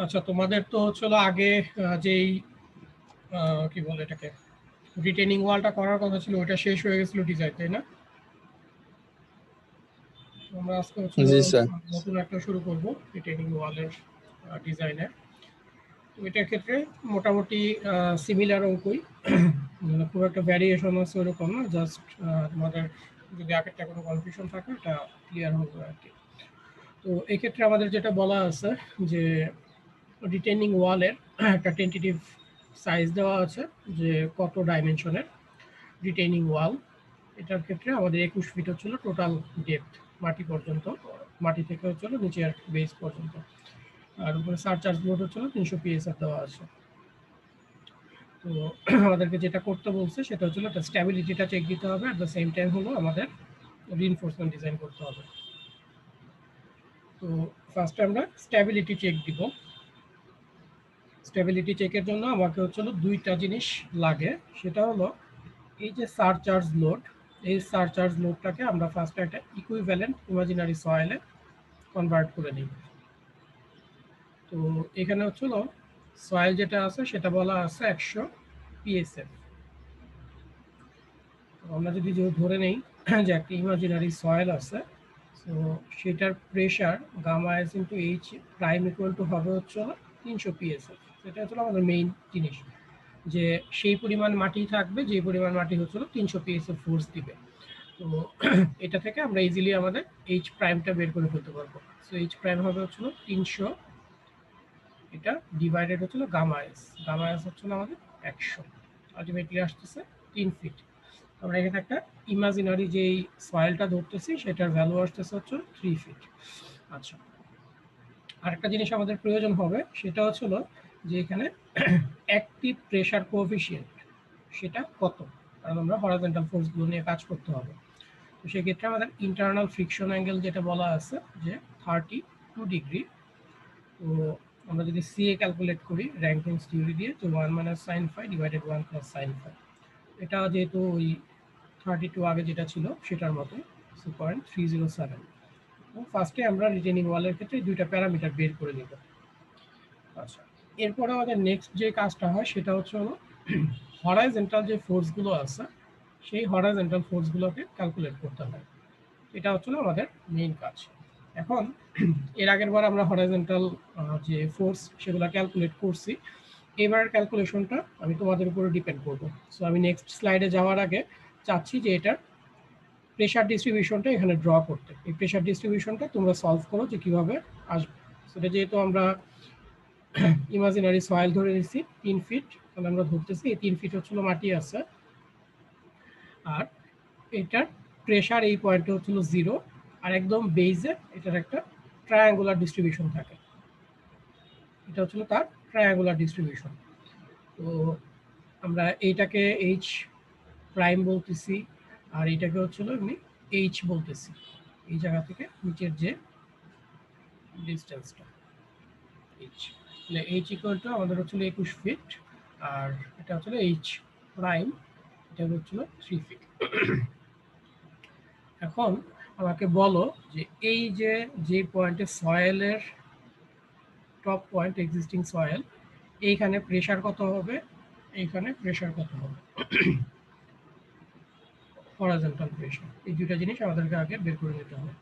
আচ্ছা, তোমাদের তো হচ্ছিল আগে যেই কি বলে এটাকে রিটেনিং ওয়ালটা করার কথা ছিল, ওটা শেষ হয়ে গেছিল ডিজাইন, তাই না? আমরা আজকে হচ্ছিল জি স্যার। নতুন একটা শুরু করব রিটেনিং ওয়ালের ডিজাইনের। তো এটার ক্ষেত্রে মোটামুটি সিমিলার অঙ্কই, মানে খুব একটা ভ্যারিয়েশন আছে ওরকম না, জাস্ট তোমাদের যদি আগেরটা কোনো কনফিউশন থাকে এটা ক্লিয়ার হবে আর কি। তো এক্ষেত্রে আমাদের যেটা বলা আছে যে রিটেনিং ওয়ালের একটা টেন্টেটিভ সাইজ দেওয়া আছে যে কত ডাইমেনশনের রিটেনিং ওয়াল। এটার ক্ষেত্রে আমাদের 21 ফিট হচ্ছিল টোটাল ডেপথ মাটি পর্যন্ত, মাটি থেকে হচ্ছিল নিচের বেস পর্যন্ত। আর উপরে সারচার্জ লোড হচ্ছিল 300 পিএসএফ দেওয়া আছে। তো আমাদেরকে যেটা করতে বলছে সেটা হচ্ছিল একটা স্ট্যাবিলিটিটা চেক দিতে হবে, অ্যাট দ্য সেম টাইম হলো আমাদের রিইনফোর্সমেন্ট ডিজাইন করতে হবে। তো ফার্স্টে আমরা স্ট্যাবিলিটি চেক দিব। স্টেবিলিটি চেকের জন্য আমাকে হচ্ছিল দুইটা জিনিস লাগে, সেটা হলো এই যে সারচার্জ লোড, এই সারচার্জ লোডটাকে আমরা ফার্স্টে একটা ইকুইভ্যালেন্ট ইমাজিনারি সয়েলে কনভার্ট করে নিই। তো এখানে হচ্ছিল সয়েল যেটা আছে সেটা বলা আছে 100 পিএসএফ। আমরা যদি ধরে নেই যে একটা ইমাজিনারি সয়েল আছে, সো সেটার pressure gamma S into H prime equal to হবে হচ্ছে 300 পিএসএফ। সেটা হচ্ছিল আমাদের মেইন জিনিস, যে সেই পরিমাণ মাটি থাকবে যে পরিমাণ মাটি হচ্ছিল 300 পিএসএফ ফোর্স দিবে। তো এটা থেকে আমরা ইজিলি আমাদের এইচ প্রাইমটা বের করে ফেলতে পারবো। সো এইচ প্রাইম হবে হচ্ছিল 300, এটা ডিভাইডেড হচ্ছিল গামা এস। গামা এস হচ্ছিল আমাদের 100, আলটিমেটলি আসতেছে 3 ফিট। আমরা এখানে একটা ইমাজিনারি যেই সয়েলটা ধরতেছি সেটার ভ্যালু আসতেছে হচ্ছে 3 ফিট। আচ্ছা, আরেকটা জিনিস আমাদের প্রয়োজন হবে, সেটা হচ্ছিল যে এখানে অ্যাক্টিভ প্রেশার কোএফিসিয়েন্ট সেটা কত, কারণ আমরা হরাইজন্টাল ফোর্সগুলো নিয়ে কাজ করতে হবে। তো সেক্ষেত্রে আমাদের ইন্টারনাল ফ্রিকশন অ্যাঙ্গেল যেটা বলা আছে যে 32 ডিগ্রি। তো আমরা যদি সিএ ক্যালকুলেট করি র্যাঙ্কিংস থিওরি দিয়ে, যে 1 minus sine phi divided 1 plus sine phi, এটা যেহেতু ওই 32 আগে যেটা ছিল সেটার মতো, 0.307। ফার্স্টে আমরা রিটেনিং ওয়ালের ক্ষেত্রে দুইটা প্যারামিটার বের করে নেব। আচ্ছা, এরপরে আমাদের নেক্সট যে কাজটা হয় সেটা হচ্ছে হলো হরাইজন্টাল যে ফোর্সগুলো আছে সেই হরাইজন্টাল ফোর্সগুলোকে ক্যালকুলেট করতে হয়। এটা হচ্ছিল আমাদের মেইন কাজ। এখন এর আগের বার আমরা হরাইজন্টাল যে ফোর্স সেগুলো ক্যালকুলেট করছি, এবার ক্যালকুলেশনটা আমি তোমাদের উপরে ডিপেন্ড করবো। সো আমি নেক্সট স্লাইডে যাওয়ার আগে চাচ্ছি যে এটার প্রেশার ডিস্ট্রিবিউশনটা এখানে ড্র করতে। এই প্রেশার ডিস্ট্রিবিউশনটা তোমরা সলভ করো যে কীভাবে আসবে। সেটা যেহেতু আমরা ইমাজিনারি সয়েল ধরে নিচ্ছি 3 ফিট, তাহলে আমরা ধরতেছি এই 3 ফিট হচ্ছিল মাটি আছে, আর এটার প্রেশার এই পয়েন্টে হচ্ছিল 0, আর একদম বেজে এটার একটা ট্রায়াঙ্গুলার ডিস্ট্রিবিউশন থাকে, এটা হচ্ছিল তার ট্রায়াঙ্গুলার ডিস্ট্রিবিউশন। তো আমরা এইটাকে এইচ প্রাইম বলতেছি, আর এইটাকে হচ্ছিল এমনি এইচ বলতেছি, এই জায়গা থেকে নিচের যে ডিস্টেন্সটা এইচ, তাহলে এইচ ইকুয়াল টু আমাদের হচ্ছিল 21 ফিট, আর এটা হচ্ছিল এইচ প্রাইম, এটা হচ্ছিল 3 ফিট। এখন আমাকে বলো যে এই যে পয়েন্টে সয়েলের টপ পয়েন্ট এক্সিস্টিং সয়েল, এইখানে প্রেশার কত হবে, এইখানে প্রেশার কত হবে, হরাইজন্টাল প্রেশার। এই দুটা জিনিস আমাদেরকে আগে বের করে নিতে হবে।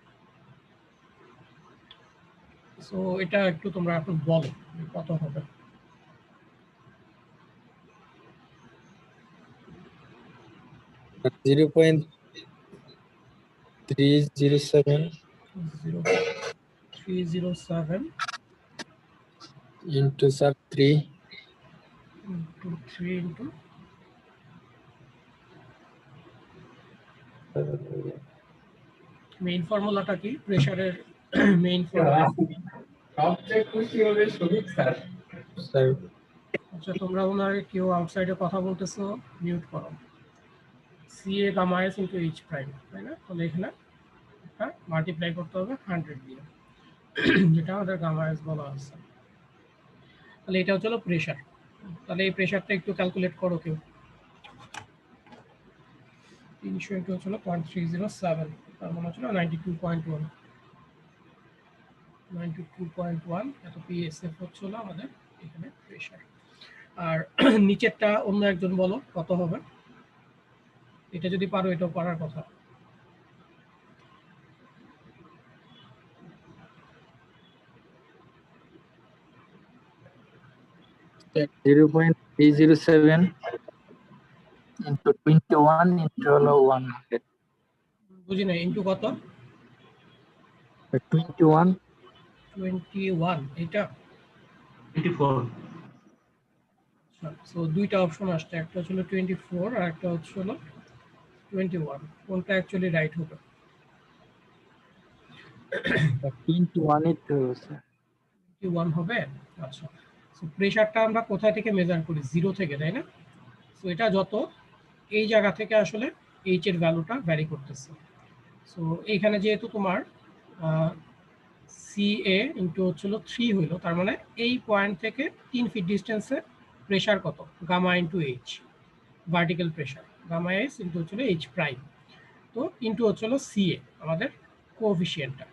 সো এটা একটু তোমরা এখন বলো কত হবে। Zero point 307 0.307 into sir 3 into 3 into main ফর্মুলাটা কি প্রেশারের? মেইন ফর্মুলা সবচেয়ে খুশি হবে শফিক স্যার। স্যার আচ্ছা, তোমরা ওনার কেউ আউটসাইডে কথা বলতেছো, মিউট করো। CA gamma S into H prime, তাই না? তাহলে এখানে মাল্টিপ্লাই করতে হবে 100 দিয়ে, যেটা আমাদের গামা এস বলা আছে। তাহলে এটা হচ্ছিল প্রেশার। তাহলে এই প্রেশারটা একটু ক্যালকুলেট করো কেউ। 300 ইন্টু হচ্ছিল 0.307, তার মানে হচ্ছিল 92.1, 92.1 এত পিএসএফ হচ্ছিল আমাদের এখানে প্রেসার। আর নিচেরটা অন্য একজন বলো কত হবে, এটা যদি পারো এটাও পারার কথা। Sir, 0.307 into 21 into 100. বুঝি না, ইন্টু কত? 21. 21 এটা। 24 সো দুইটা অপশন আসছে, একটা হচ্ছিল 24 আর একটা হচ্ছিল 21, কোনটা অ্যাকচুয়ালি রাইট হবে? 21 it sir. 21 হবে। আচ্ছা, সো প্রেসারটা আমরা কোথায় থেকে মেজার করি? জিরো থেকে, তাই না? সো এটা যত এই জায়গা থেকে আসলে এইচ এর ভ্যালুটা ভ্যারি করতেছে। সো এইখানে যেহেতু তোমার সি এ ইন্টু হচ্ছিল 3 হইলো, তার মানে এই পয়েন্ট থেকে 3 ফিট ডিস্টেন্সে প্রেসার কত? Gamma into H, vertical pressure gamma S into হচ্ছিল এইচ প্রাইম, তো ইন্টু হচ্ছিল সি এ আমাদের কোএফিসিয়েন্টটা।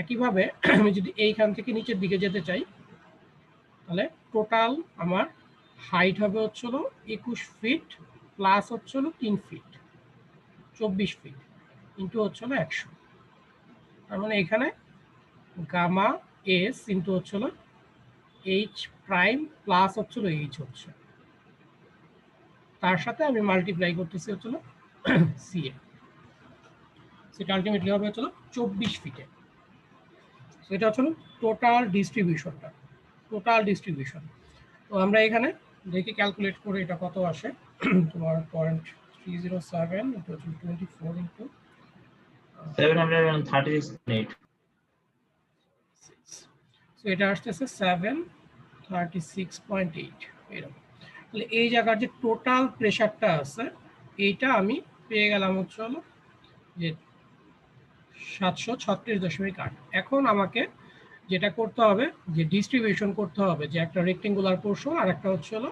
একইভাবে আমি যদি এইখান থেকে নিচের দিকে যেতে চাই, তাহলে টোটাল আমার হাইট হবে হচ্ছিল 21 ফিট প্লাস হচ্ছিল 3 ফিট, 24 ফিট ইন্টু হচ্ছিল 100। তার মানে এখানে গামা এস ইন্টু হচ্ছিল এইচ প্রাইম প্লাস হচ্ছিল এইচ হচ্ছে, তার সাথে আমি মাল্টিপ্লাই করতেছি হচ্ছিল সি এ, সেটা আলটিমেটলি হবে হচ্ছিল 24 ফিটে। সেটা হচ্ছিল টোটাল ডিস্ট্রিবিউশনটা, টোটাল ডিস্ট্রিবিউশন। তো আমরা এখানে দেখি ক্যালকুলেট করে এটা কত আসে। তোমার 0.307 ইন্টু 24 ইন্টু 736.8 সো এটা আসতেছে 736.8 এরকম। তাহলে এই জায়গার যে টোটাল প্রেসারটা আছে এইটা আমি পেয়ে গেলাম হচ্ছে হলো যে 736.8। এখন আমাকে যেটা করতে হবে যে ডিস্ট্রিবিউশন করতে হবে, যে একটা রেক্টেঙ্গুলার পোর্শন আর একটা হচ্ছে হলো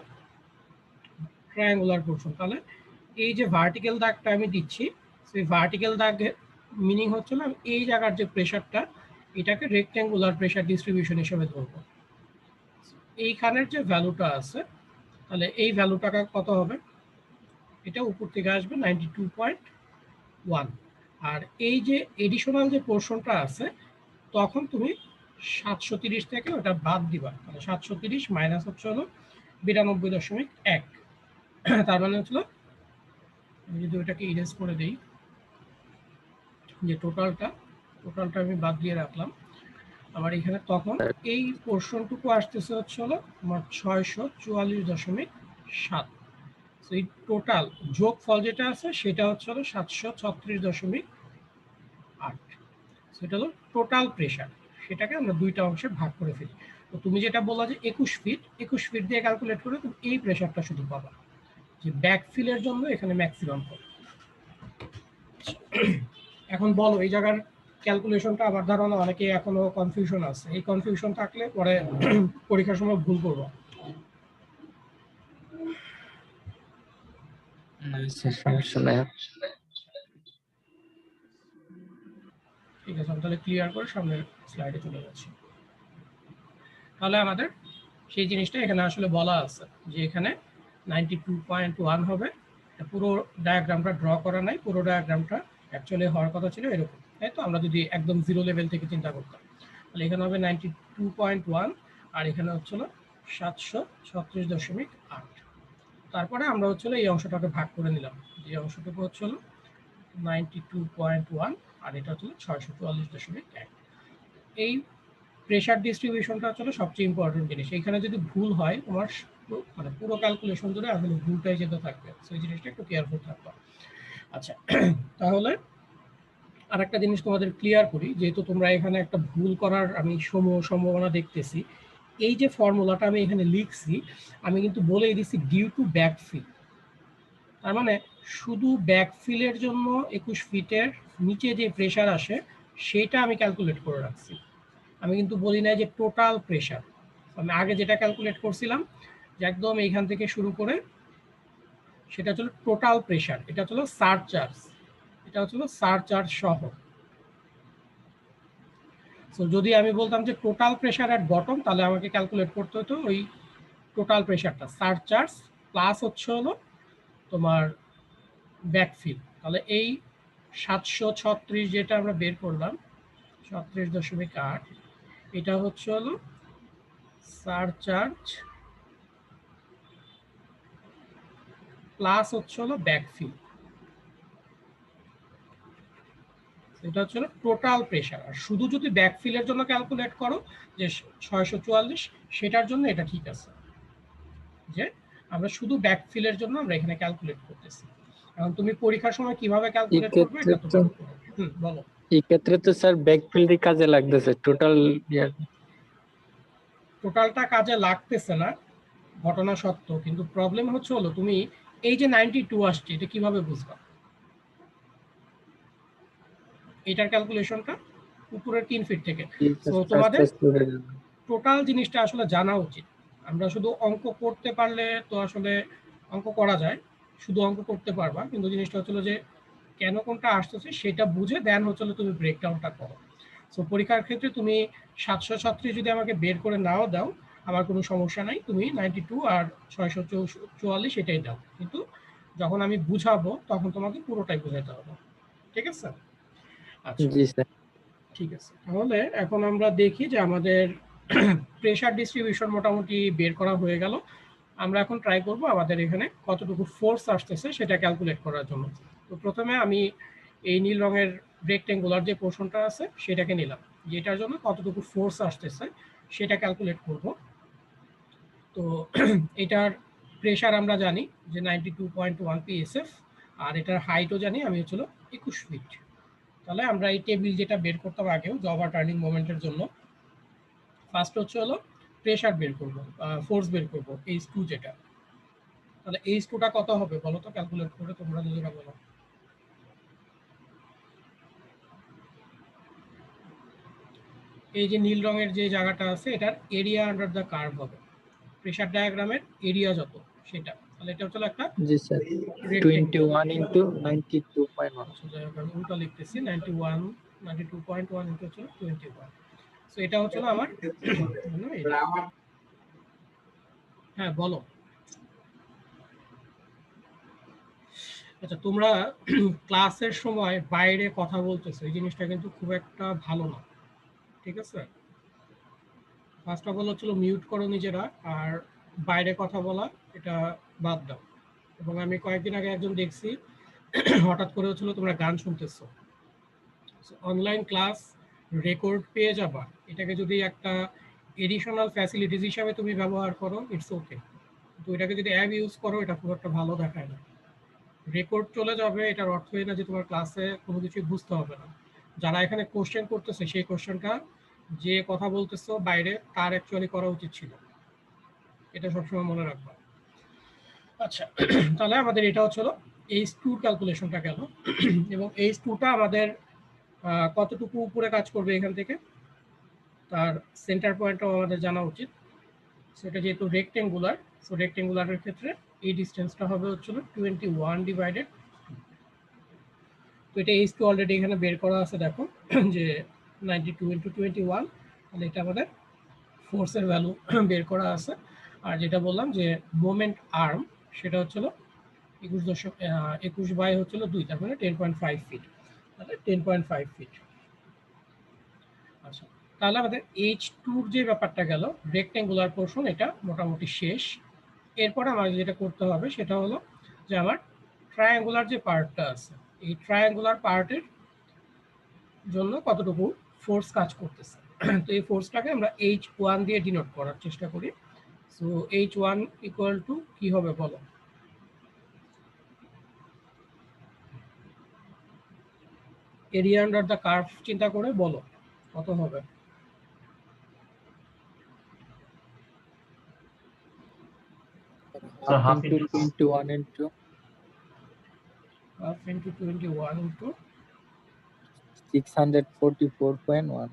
ট্রায়াঙ্গুলার পোর্শন। তাহলে এই যে ভার্টিক্যাল দাগটা আমি দিচ্ছি, সেই ভার্টিক্যাল দাগের মিনিং হচ্ছে না এই জায়গার যে প্রেসারটা এটাকে রেক্টেঙ্গুলার প্রেসার ডিস্ট্রিবিউশন হিসেবে ধরবো। এইখানের যে ভ্যালুটা আছে, তাহলে এই ভ্যালুটা কত হবে? এটা উপর থেকে আসবে 92.1। আর এই যে এডিশনাল যে পোর্শনটা আছে তখন তুমি 730 থেকে ওটা বাদ দিবা, তাহলে 730 মাইনাস হচ্ছে হলো 92.1। তার মানে হচ্ছিল, আমি যদি ওটাকে ইরেজ করে দিই, যে টোটালটা আমি বাদ দিয়ে রাখলাম, আমার এখানে তখন এই পোর্শনটুকু আসতেছে হচ্ছে হলো আমার 644.7। তো এই টোটাল যোগফল যেটা আছে সেটা হচ্ছে হলো 736.8। সেটা হলো টোটাল প্রেসার, সেটাকে আমরা দুইটা অংশে ভাগ করে ফেলি। তো তুমি যেটা বললা যে 21 ফিট দিয়ে ক্যালকুলেট করে তুমি এই প্রেসারটা শুধু পাবা, যে ব্যাকফিলের জন্য এখানে ম্যাক্সিমাম পাবে। এখন বলো এই জায়গার ক্যালকুলেশনটা আমার ধারণা অনেকে এখনো কনফিউশন আছে, এই কনফিউশন থাকলে পরে পরীক্ষার সময় ভুল করবো। No, sir, সমস্যা নাই। ঠিক আছে, আমি তাহলে ক্লিয়ার করে সামনের স্লাইডে চলে যাচ্ছি। তাহলে আমাদের সেই জিনিসটা এখানে আসলে বলা আছে যে এখানে 92.1 হবে। পুরো ডায়াগ্রামটা ড্র করা নাই, পুরো ডায়াগ্রামটা অ্যাকচুয়ালি হওয়ার কথা ছিল এরকম, তাই তো? আমরা যদি একদম জিরো লেভেল থেকে চিন্তা করতাম, তাহলে এখানে হবে 92.1 আর এখানে হচ্ছিল 736.8। তারপরে আমরা হচ্ছিল এই অংশটাকে ভাগ করে নিলাম, যে অংশটুকু হচ্ছিল 92.1 আর এটা হচ্ছিল 644.1। এই প্রেসার ডিস্ট্রিবিউশনটা হচ্ছে সবচেয়ে ইম্পর্টেন্ট জিনিস। এখানে যদি ভুল হয় তোমার মানে পুরো ক্যালকুলেশন ধরে আসলে ভুলটাই যেতে থাকবে, সেই জিনিসটা একটু কেয়ারফুল থাকবে। আচ্ছা, তাহলে আরেকটা জিনিস তোমাদের ক্লিয়ার করি, যেহেতু তোমরা এখানে একটা ভুল করার আমি সম্ভাবনা দেখতেছি। এই যে ফর্মুলাটা আমি এখানে লিখছি, আমি কিন্তু বলেই দিচ্ছি ডিউ টু ব্যাকফিল। তার মানে শুধু ব্যাকফিলের জন্য 21 ফিটের নিচে যে প্রেসার আসে সেটা আমি ক্যালকুলেট করে রাখছি। আমি কিন্তু বলি না যে টোটাল প্রেসার। আমি আগে যেটা ক্যালকুলেট করছিলাম যে একদম এইখান থেকে শুরু করে সেটা হচ্ছিল টোটাল প্রেসার, এটা হচ্ছিল সারচার্জ, এটা হচ্ছিল সারচার্জ সহ। সো যদি আমি বলতাম যে টোটাল প্রেশার অ্যাট বটম, তাহলে আমাকে ক্যালকুলেট করতে হতো ওই টোটাল প্রেশারটা সারচার্জ প্লাস হচ্ছে হলো তোমার ব্যাকফিল। তাহলে এই 736 যেটা আমরা বের করলাম 37.8, এটা হচ্ছে হলো সারচার্জ প্লাস হচ্ছে হলো ব্যাকফিল। এটা হচ্ছে টোটাল প্রেশার। আর শুধু যদি ব্যাকফিলের জন্য ক্যালকুলেট করো যে 644, সেটার জন্য এটা ঠিক আছে, যে আমরা শুধু ব্যাকফিলের জন্য আমরা এখানে ক্যালকুলেট করতেছি। এখন তুমি পরীক্ষার সময় কিভাবে ক্যালকুলেট করবে এটা তোমার উপর। বলো। এই ক্ষেত্রে তো স্যার ব্যাকফিল্ডই কাজে লাগতেছে টোটাল টোটালটা কাজে লাগতেছে না ঘটনা সত্য, কিন্তু প্রবলেম হচ্ছে হলো তুমি এই যে 92 আসছে এটা কিভাবে বুঝবা? এটার ক্যালকুলেশনটা উপরের 3 ফিট থেকে। তো তোমাদের টোটাল জিনিসটা আসলে জানা উচিত। আমরা শুধু অঙ্ক করতে পারলে তো আসলে অঙ্ক করা যায়, শুধু অঙ্ক করতে পারবা, কিন্তু জিনিসটা হচ্ছিল যে কেন কোনটা আসতেছে সেটা বুঝে দেন হচ্ছিল তুমি ব্রেকডাউনটা করো। সো পরীক্ষার ক্ষেত্রে তুমি 736 যদি আমাকে বের করে নাও দাও আমার কোনো সমস্যা নাই, তুমি 92 আর 644 এটাই দাও, কিন্তু যখন আমি বুঝাবো তখন তোমাকে পুরোটাই বোঝাতে হবে। ঠিক আছে? আচ্ছা, জি স্যার। ঠিক আছে। তাহলে এখন আমরা দেখি যে আমাদের প্রেশার ডিস্ট্রিবিউশন মোটামুটি বের করা হয়ে গেল। আমরা এখন ট্রাই করব আমাদের এখানে কতটুকু ফোর্স আসতেছে সেটা ক্যালকুলেট করার জন্য। তো প্রথমে আমি এই নীল রঙের রেক্টেঙ্গুলার যে পোর্শনটা আছে সেটাকে নিলাম, যেটার জন্য কতটুকু ফোর্স আসতেছে সেটা ক্যালকুলেট করব। তো এটার প্রেশার আমরা জানি যে 92.1 PSF, আর এটার হাইটও জানি আমি হচ্ছিল 21 ফিট। তাহলে আমরা এই টেবিল যেটা বের করতাম আগেও জবা টার্নিং মোমেন্টের জন্য, ফার্স্ট হচ্ছে হলো প্রেশার বের করব, ফোর্স বের করব H2 যেটা। তাহলে H2টা কত হবে বলো তো ক্যালকুলেট করে তোমরা নিজেরা বলো। এই যে নীল রঙের যে জায়গাটা আছে এটার এরিয়া আন্ডার দ্য কার্ভ হবে, প্রেশার ডায়াগ্রামের এরিয়া যত সেটা। তাহলে এটা হচ্ছে একটা জি স্যার 21 ইনটু 92.1। আচ্ছা যাই হোক আমি উল্টা লিখতেছি, 92.1 ইনটু হচ্ছে 21। সো এটা হচ্ছে আমার হ্যাঁ বলো। আচ্ছা, তোমরা ক্লাসের সময় বাইরে কথা বলতেছো, এই জিনিসটা কিন্তু খুব একটা ভালো না। ঠিক আছে? ফার্স্ট অফ অল হচ্ছিল মিউট করো নিজেরা, আর বাইরে কথা বলা এটা বাদ দাও। এবং আমি কয়েকদিন আগে একজন দেখছি হঠাৎ করে হচ্ছিল তোমরা গান শুনতেছো। অনলাইন ক্লাস রেকর্ড পেয়ে যাবা, এটাকে যদি একটা এডিশনাল ফ্যাসিলিটিস হিসাবে তুমি ব্যবহার করো ইটস ওকে, কিন্তু এটাকে যদি অ্যাব ইউজ করো এটা খুব একটা ভালো দেখায় না। রেকর্ড চলে যাবে এটার অর্থ এই না যে তোমার ক্লাসে কোনো কিছু বুঝতে হবে না। যারা এখানে কোশ্চেন করতেছে সেই কোশ্চেনটা যে কথা বলতেছো বাইরে তার অ্যাকচুয়ালি করা উচিত ছিল, এটা সবসময় মনে রাখবা। আচ্ছা, তাহলে আমাদের এটা হচ্ছিল H2 ক্যালকুলেশনটা গেল। এবং H2টা আমাদের কতটুকু উপরে কাজ করবে এখান থেকে তার সেন্টার পয়েন্টটাও আমাদের জানা উচিত। সেটা যেহেতু রেক্টেঙ্গুলার, সো রেক্টেঙ্গুলারের ক্ষেত্রে এই ডিস্টেন্সটা হবে হচ্ছিল 21 ডিভাইডেড। তো এটা H2 অলরেডি এখানে বের করা আছে, দেখো যে 92 ইন্টু 21, তাহলে এটা আমাদের ফোর্সের ভ্যালু বের করা আছে। আর যেটা বললাম যে মোমেন্ট আর্ম সেটা হচ্ছিল 21 বাই হচ্ছিল 2, তার মানে 10.5 ফিট। তাহলে 10.5 ফিট। আচ্ছা, তাহলে আমাদের H2 যে ব্যাপারটা গেল রেক্টেঙ্গুলার পোর্শন, এটা মোটামুটি শেষ। এরপর আমাকে যেটা করতে হবে সেটা হলো যে আমার ট্রায়াঙ্গুলার যে পার্টটা আছে এই ট্রায়াঙ্গুলার পার্টের জন্য কতটুকু ফোর্স কাজ করতেছে। তো এই ফোর্সটাকে আমরা H1 দিয়ে ডিনোট করার চেষ্টা করি। সো H1 ইকুয়াল টু কি হবে বলো? এরিয়া আন্ডার দ্য কার্ভ চিন্তা করে বলো কত হবে। So half into into 21 into half into 21 into 644.1।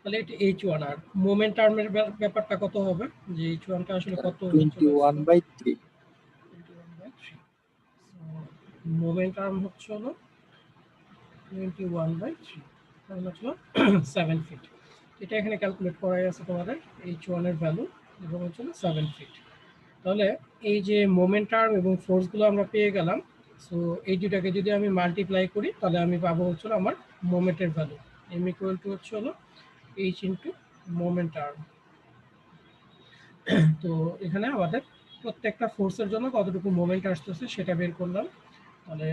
তাহলে এটা H1। আর মোমেন্ট আর্মের ব্যাপারটা কত হবে, যে H1টা আসলে কত? 21/3। মোমেন্ট আর্ম হচ্ছে হলো 21/3। তাহলে হলো 7 ফিট। এটা এখানে ক্যালকুলেট করা আছে তোমাদের h1 এর ভ্যালু এবং হচ্ছে 7 ফিট। তাহলে এই যে মোমেন্ট আর্ম এবং ফোর্সগুলো আমরা পেয়ে গেলাম। সো এই দুটাকে যদি আমি মাল্টিপ্লাই করি তাহলে আমি পাবো হচ্ছে আমার মোমেন্টের ভ্যালু m ইকুয়াল টু হচ্ছে হলো h ইন্টু মোমেন্ট আর্ম। তো এখানে আমাদের প্রত্যেকটা ফোর্সের জন্য কতটুকু মোমেন্ট আসতেছে সেটা বের করলাম। তাহলে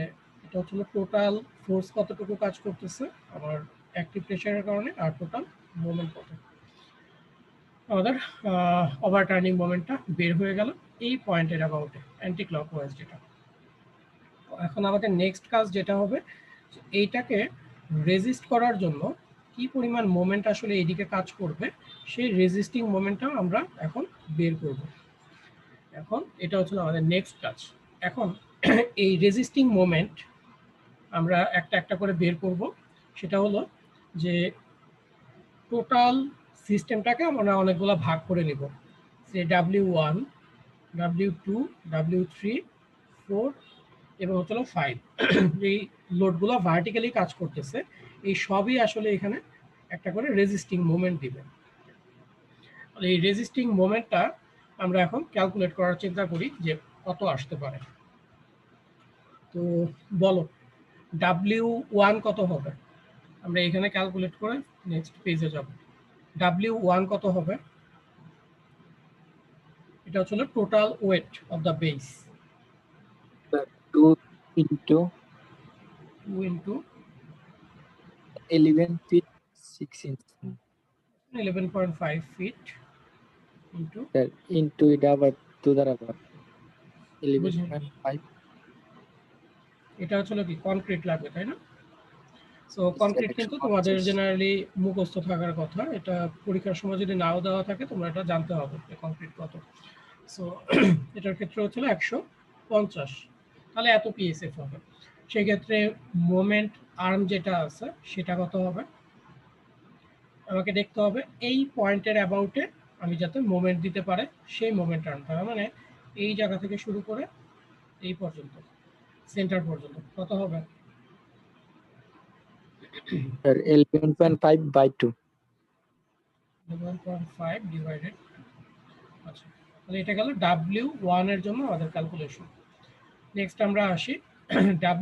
এটা হচ্ছে টোটাল ফোর্স কতটুকু কাজ করতেছে আমার অ্যাক্টিভ প্রেসারের কারণে, আর টোটাল মোমেন্ট কত। আমাদের ওভার টার্নিং মোমেন্টটা বের হয়ে গেল এই পয়েন্টের অ্যাবাউটে অ্যান্টি ক্লকওয়াইজ যেটা। এখন আমাদের নেক্সট কাজ যেটা হবে, এইটাকে রেজিস্ট করার জন্য কি পরিমাণ মোমেন্ট আসলে এইদিকে কাজ করবে সেই রেজিস্টিং মোমেন্টটা আমরা এখন বের করব। এখন এটা হচ্ছে আমাদের নেক্সট কাজ। এখন এই রেজিস্টিং মোমেন্ট আমরা একটা একটা করে বের করব। সেটা হলো যে টোটাল সিস্টেমটাকে আমরা অনেকগুলো ভাগ করে নিব, যে W1, W2, W3, 4 এবং হচ্ছে 5 এই লোডগুলো ভার্টিক্যালি কাজ করতেছে, এই সবই আসলে এখানে একটা করে রেজিস্টিং মোমেন্ট দিবে। এই রেজিস্টিং মোমেন্টটা আমরা এখন ক্যালকুলেট করার চিন্তা করি যে কত আসতে পারে। তো বলো W1 কত হবে? আমরা এখানে ক্যালকুলেট করে নেক্সট পেজে যাব। W1 কত হবে? এটা হচ্ছে total weight of the base. 2 into 2 into 11 feet 6 inch 11.5 fit into into এটা আবার 2 দ্বারা ভাগ 11.5 এটা হচ্ছে কি কনক্রিট লাগবে, তাই না? সো কনক্রিট কিন্তু তোমাদের জেনারেলি মুখস্থ থাকার কথা, এটা পরীক্ষার সময় যদি নাও দেওয়া থাকে তোমরা এটা জানতে হবে যে কনক্রিট কত। সো এটার ক্ষেত্রে হচ্ছিল 150, তাহলে এত পিএসএফ হবে। সেই ক্ষেত্রে মোমেন্ট আর্ম যেটা আছে সেটা কত হবে আমাকে দেখতে হবে। এই পয়েন্টের অ্যাবাউটে আমি যাতে মোমেন্ট দিতে পারে সেই মোমেন্ট আর্মটা, মানে এই জায়গা থেকে শুরু করে এই পর্যন্ত সেন্টার পর্যন্ত কত হবে? 11.5 by 2 11.5 ডিভাইডেড, আচ্ছা তাহলে এটা গেল W1 এর জন্য আমাদের ক্যালকুলেশন। নেক্সট আমরা আসি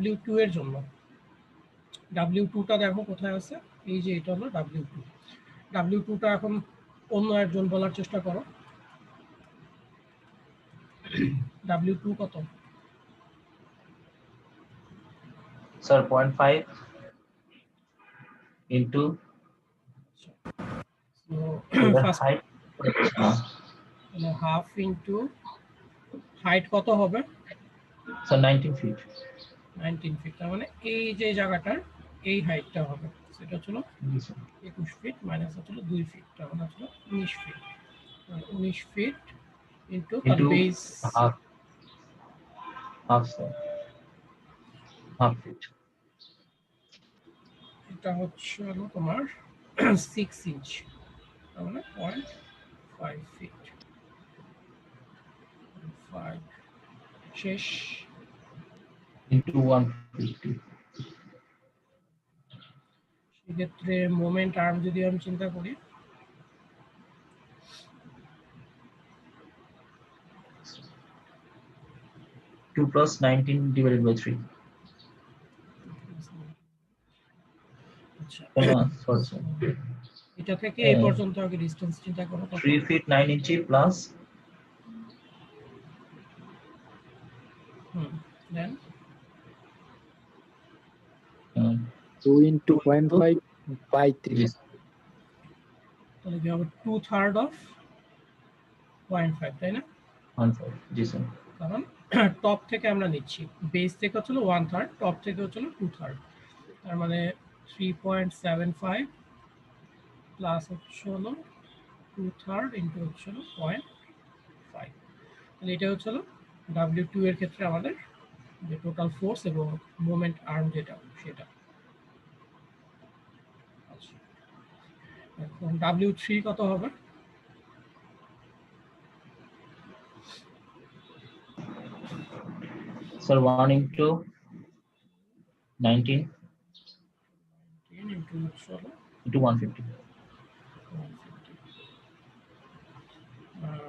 W2 এর জন্য। W2টা দেখো কোথায় আছে, এই যে এটা হলো W2। W2টা এখন অন্য একজন বলার চেষ্টা করো। W2 কত? Sir, 0.5 into So the first height. Half into height কত হবে? So 19 feet. 19 ফিট, তার মানে এই যে জায়গাটার এই হাইটটা হবে, সেটা হলো Yes, sir. 21 ফিট মাইনাস হচ্ছিল 2 ফিট, তার মানে হচ্ছিল 19 ফিট। 19 ফিট ইনটু তার Into base half sir. Half feet. এটা হচ্ছে হলো তোমার 6 ইঞ্চ, তার মানে 0.5 ফিট। 5 শেষ। Into 150. সেক্ষেত্রে মোমেন্ট আর্ম যদি আমি চিন্তা করি, Two plus 19 divided by 3. আচ্ছা Sorry, sir. এটা থেকে এই পর্যন্ত আগে ডিসটেন্স চিন্তা করো কত? 3 feet 9 inches plus then 2 into 0.5 by 3 yes, তাহলে কি হবে 2/3 অফ 0.5, তাই না? 1.5. Yes, sir. কারণ টপ থেকে আমরা নিচ্ছি, বেস থেকে হচ্ছিল 1/3, টপ থেকে হচ্ছিল 2/3, তার মানে 3.75 প্লাস হচ্ছে হলো 2/3 ইন্টু হচ্ছে হলো 0.5। তাহলে এটা হচ্ছে হলো W2 এর ক্ষেত্রে আমাদের যে টোটাল ফোর্স এবং মোমেন্ট আর্ম যেটা সেটা। আচ্ছা এখন W3 কত হবে? Sir, 1 into 19. 10 into ইন্টু হচ্ছে হলো into 150. 150 আর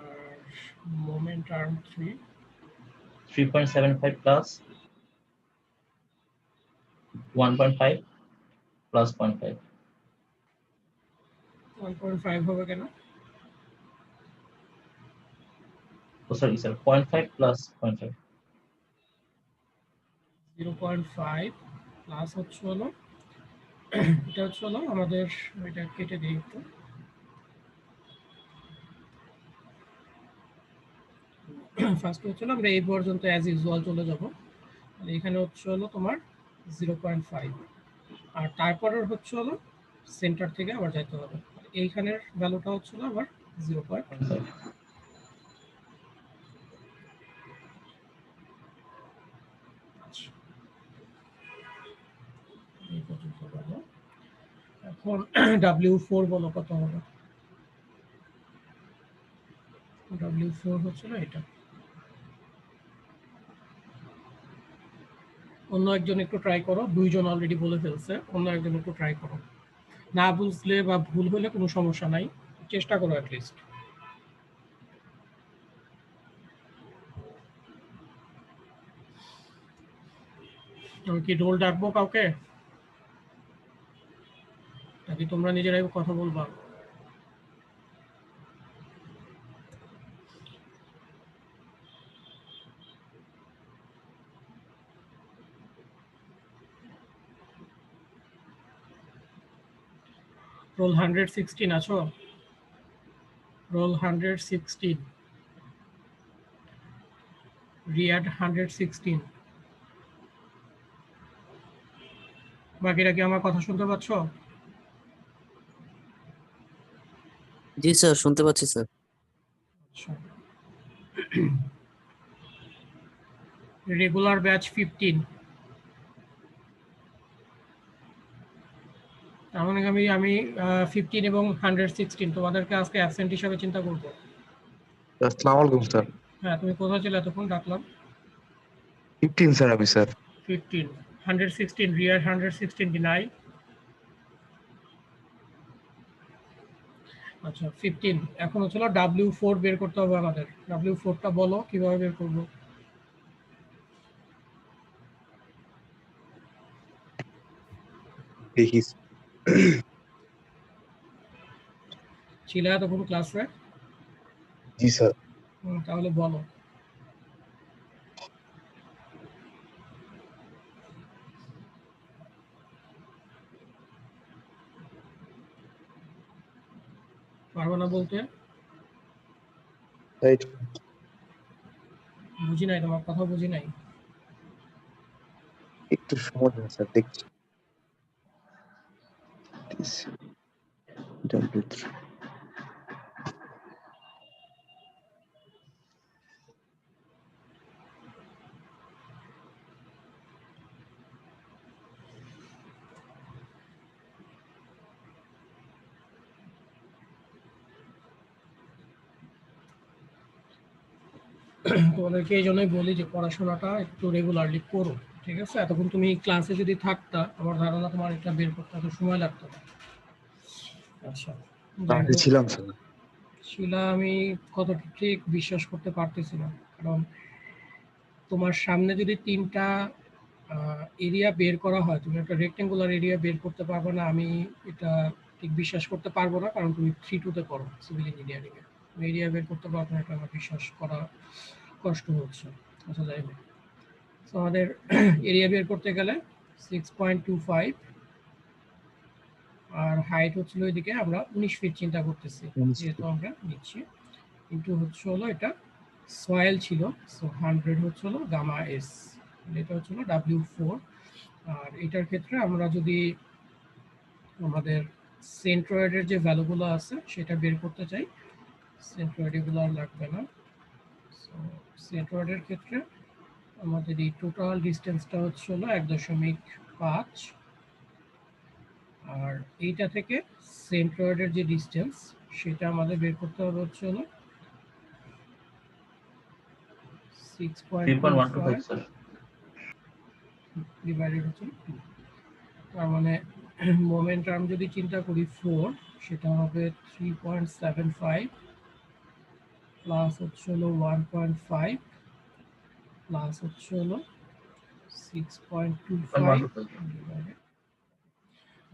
মোমেন্ট আর্ম 3 3.75 plus 1.5 plus 0.5. 1.5 হবে কেন? Oh, sorry, sir. 0.5 plus 0.5. 0.5 plus হচ্ছে হলো এটা হচ্ছে হলো আমাদের, এটা কেটে দিই একটু। ফার্স্ট হচ্ছে হলো আমরা এই পর্যন্ত অ্যাজ ইউজুয়াল চলে যাব, আর এখানে হচ্ছে হলো তোমার 0.5, আর তারপরের হচ্ছে হলো সেন্টার থেকে আবার যাইতে হবে, এইখানের ভ্যালুটা হচ্ছে হলো আবার 0.5। আচ্ছা, এই পর্যন্ত বলো। এখন W4 বলো কত হবে? W4 হচ্ছে না এটা। অন্য একজন একটু ট্রাই করো, দুইজন অলরেডি বলে ফেলছে, অন্য একজন একটু ট্রাই করো। না বুঝলে বা ভুল হলে কোনো সমস্যা নাই, চেষ্টা করো অ্যাটলিস্ট। আমি কি রোল ডাকবো কাউকে, নাকি তোমরা নিজেরাই কথা বলবা? রোল 116 আছো? রোল 116, রিয়াড 116। বাকিরা কি আমার কথা শুনতে পাচ্ছ? জি স্যার, শুনতে পাচ্ছি স্যার। আচ্ছা, রেগুলার ব্যাচ 15। তার মানে আমি 15 এবং 116 তোমাদেরকে আজকে অ্যাবসেন্ট হিসাবে চিন্তা করবো। আসসালামু আলাইকুম স্যার। হ্যাঁ, তুমি কোথায় ছিলে এতক্ষণ? ডাকলাম 15 স্যার আমি স্যার। 15, 116 রিয়ার 116 ডিনাই। আচ্ছা 15, এখন হচ্ছে W4 বের করতে হবে আমাদের। W4টা বলো কিভাবে বের করব? দেখি ছিল এতক্ষণ ক্লাসে? জি স্যার। তাহলে বলো। পারবো না বলতে? রাইট, বুঝি নাই, তোমার কথা বুঝি নাই। একটু সময় দিন স্যার, দেখছি। W3 তোমাদেরকে এই জন্যই বলি যে পড়াশোনাটা একটু রেগুলারলি করো, ঠিক আছে? এতক্ষণ তুমি ক্লাসে যদি থাকতা, আমার ধারণা তোমার এটা বের করতে এত সময় লাগতো না। আচ্ছা, যাই ক্লাসে হোক, ছিলাম স্যার। শিলা আমি কতটা ঠিক বিশ্বাস করতে পারতেছি না, কারণ তোমার সামনে যদি তিনটা এরিয়া বের করা হয়, তুমি একটা রেক্টেঙ্গুলার এরিয়া বের করতে পারবে না, আমি এটা ঠিক বিশ্বাস করতে পারবো না, কারণ তুমি 3-2-তে পড়ো সিভিল ইঞ্জিনিয়ারিং এ। তুমি এরিয়া বের করতে পারবে না, এটা আমার বিশ্বাস করা কষ্ট হচ্ছে। আচ্ছা যাই হোক, তো আমাদের এরিয়া বের করতে গেলে 6.25, আর হাইট হচ্ছিল ওইদিকে আমরা 19 ফিট চিন্তা করতেছি, যেহেতু আমরা নিচ্ছি। কিন্তু হচ্ছে হলো এটা সয়েল ছিল, সো 100 হচ্ছে হলো গামা এস, এটা হচ্ছে হলো W4। আর এটার ক্ষেত্রে আমরা যদি আমাদের সেন্ট্রয়েডের যে ভ্যালুগুলো আছে সেটা বের করতে চাই, সেন্ট্রয়েড এগুলো আর লাগবে না। সো সেন্ট্রয়েডের ক্ষেত্রে আমাদের এই টোটাল ডিস্টেন্সটা হচ্ছে হলো 1.5, আর এইটা থেকে সেন্ট্রয়েডের যে ডিস্টেন্স সেটা আমাদের বের করতে হবে হচ্ছে হলো 3.125, 6.25 sir. ডিভাইডেড হচ্ছে 2, তার মানে মোমেন্ট টার্ম যদি চিন্তা করি 4, সেটা হবে 3.75 প্লাস হচ্ছে হলো 1.5 প্লাস হচ্ছে হলো 6.25।